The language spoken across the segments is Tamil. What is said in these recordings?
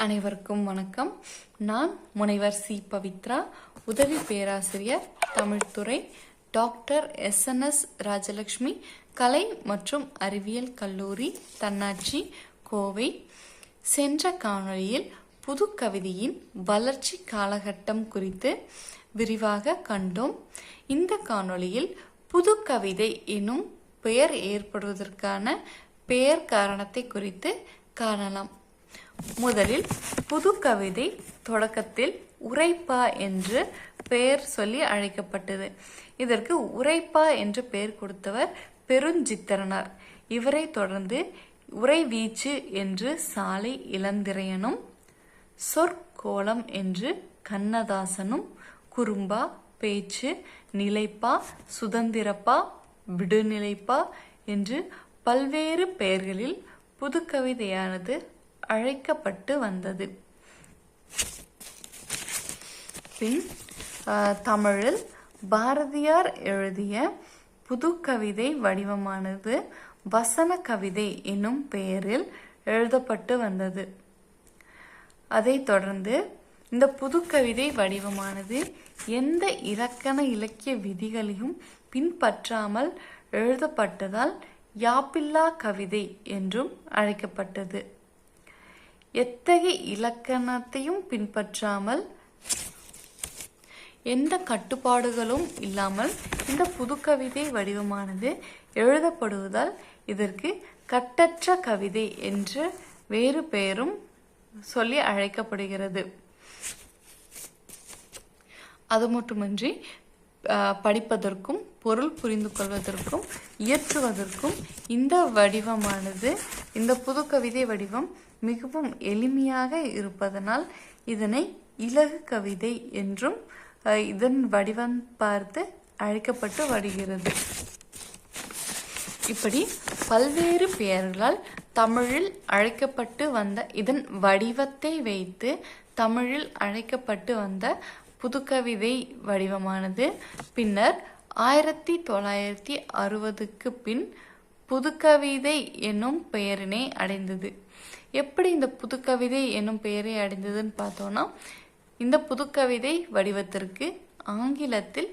அனைவருக்கும் வணக்கம். நான் முனைவர் சி. பவித்ரா, உதவி பேராசிரியர், தமிழ்துறை, டாக்டர் SNS ராஜலட்சுமி கலை மற்றும் அறிவியல் கல்லூரி, தன்னாட்சி, கோவை. சென்ற காணொளியில் புது கவிதையின் வளர்ச்சி காலகட்டம் குறித்து விரிவாக கண்டோம். இந்த காணொளியில் புது கவிதை எனும் பெயர் ஏற்படுவதற்கான பெயர் காரணத்தை குறித்து காணலாம். முதலில் புது கவிதை தொடக்கத்தில் உரைப்பா என்று பெயர் சொல்லி அழைக்கப்பட்டது. இதற்கு உரைப்பா என்று பெயர் கொடுத்தவர் பெருஞ்சித்திரனார். இவரை தொடர்ந்து உரைவீச்சு என்று சாலை இளந்திரையனும், சொற்கோலம் என்று கண்ணதாசனும், குறும்பா, பேச்சு, நிலைப்பா, சுதந்திரப்பா, விடுநிலைப்பா என்று பல்வேறு பெயர்களில் புது கவிதையானது அழைக்கப்பட்டு வந்தது. பின் தமிழில் பாரதியார் எழுதிய புது கவிதை வடிவமானது வசன கவிதை என்னும் பெயரில் எழுதப்பட்டு வந்தது. அதைத் தொடர்ந்து இந்த புது கவிதை வடிவமானது எந்த இலக்கண இலக்கிய விதிகளையும் பின்பற்றாமல் எழுதப்பட்டதால் யாப்பில்லா கவிதை என்றும் அழைக்கப்பட்டது. எத்தகைய இலக்கணத்தையும் பின்பற்றாமல் எந்த கட்டுப்பாடுகளும் இல்லாமல் இந்த புது கவிதை வடிவமானது எழுதப்படுவதால் இதற்கு கட்டற்ற கவிதை என்று வேறு பெயரும் சொல்லி அழைக்கப்படுகிறது. அது மட்டுமின்றி படிப்பதற்கும் பொருள் புரிந்து கொள்வதற்கும் இயற்றுவதற்கும் இந்த வடிவமானது, இந்த புது கவிதை வடிவம் மிகவும் எளிமையாக இருப்பதனால் இதனை இலகு கவிதை என்றும் இதன் வடிவம் பார்த்து அழைக்கப்பட்டு வருகிறது. இப்படி பல்வேறு பெயர்களால் தமிழில் அழைக்கப்பட்டு வந்த இதன் வடிவத்தை வைத்து தமிழில் அழைக்கப்பட்டு வந்த புதுக்கவிதை வடிவமானது பின்னர் 1960க்கு பின் புதுக்கவிதை என்னும் பெயரினை அடைந்தது. எப்படி இந்த புதுக்கவிதை என்னும் பெயரை அடைந்ததுன்னு பார்த்தோம்னா, இந்த புதுக்கவிதை வடிவத்திற்கு ஆங்கிலத்தில்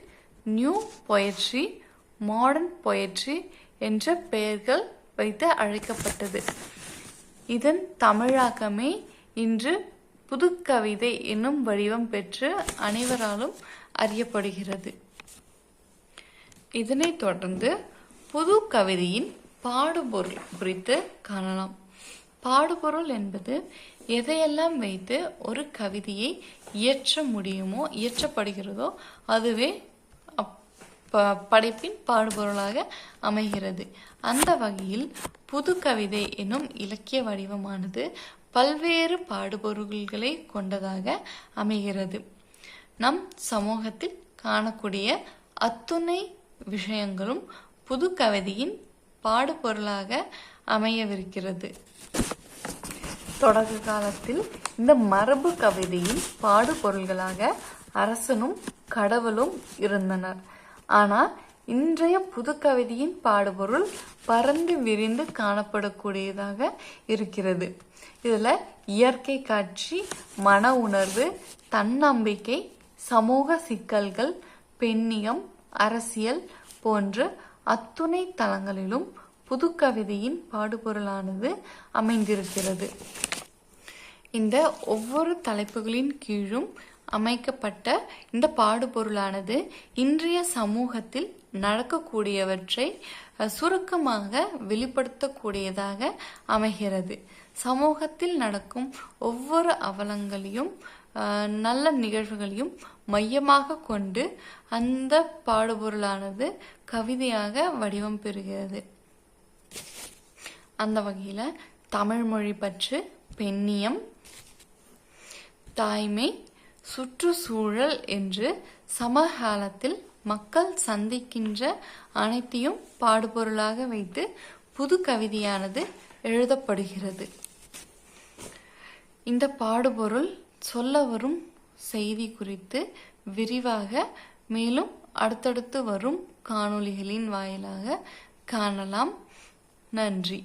நியூ பொயட்ரி, மாடர்ன் பொயட்ரி என்ற பெயர்கள் வைத்து அழைக்கப்பட்டது. இதன் தமிழாக்கமே இன்று புதுக்கவிதை என்னும் வடிவம் பெற்று அனைவராலும் அறியப்படுகிறது. இதனைத் தொடர்ந்து புது கவிதையின் பாடுபொருள் குறித்து காணலாம். பாடுபொருள் என்பது எதையெல்லாம் வைத்து ஒரு கவிதையை இயற்ற முடியுமோ, இயற்றப்படுகிறதோ அதுவே படைப்பின் பாடுபொருளாக அமைகிறது. அந்த வகையில் புது கவிதை எனும் இலக்கிய வடிவமானது பல்வேறு பாடுபொருள்களை கொண்டதாக அமைகிறது. நம் சமூகத்தில் காணக்கூடிய அத்துணை விஷயங்களும் புது கவிதையின் பாடுபொருளாக அமையவிருக்கிறது. தொடக்க காலத்தில் இந்த மரபு கவிதையின் பாடுபொருள்களாக அரசனும் கடவுளும் இருந்தனர். ஆனால் இன்றைய புது கவிதையின் பாடுபொருள் பறந்து விரிந்து காணப்படக்கூடியதாக இருக்கிறது. இதுல இயற்கை காட்சி, மன உணர்வு, தன்னம்பிக்கை, சமூக சிக்கல்கள், பெண்ணியம், அரசியல் போன்ற அத்துணை தளங்களிலும் புது கவிதையின் பாடுபொருளானது அமைந்திருக்கிறது. இந்த ஒவ்வொரு தலைப்புகளின் கீழும் அமைக்கப்பட்ட இந்த பாடுபொருளானது இன்றைய சமூகத்தில் நடக்கக்கூடியவற்றை சுருக்கமாக வெளிப்படுத்தக்கூடியதாக அமைகிறது. சமூகத்தில் நடக்கும் ஒவ்வொரு அவலங்களையும் நல்ல நிகழ்வுகளையும் மையமாக கொண்டு அந்த பாடுபொருளானது கவிதையாக வடிவம் பெறுகிறது. அந்த வகையில தமிழ் மொழி பற்று, பெண்ணியம், தாய்மை, சுற்றுச்சூழல் என்று சமகாலத்தில் மக்கள் சந்திக்கின்ற அனைத்தையும் பாடுபொருளாக வைத்து புது கவிதையானது எழுதப்படுகிறது. இந்த பாடுபொருள் சொல்ல வரும் செய்தி குறித்து விரிவாக மேலும் அடுத்தடுத்து வரும் காணொளிகளின் வாயிலாக காணலாம். நன்றி.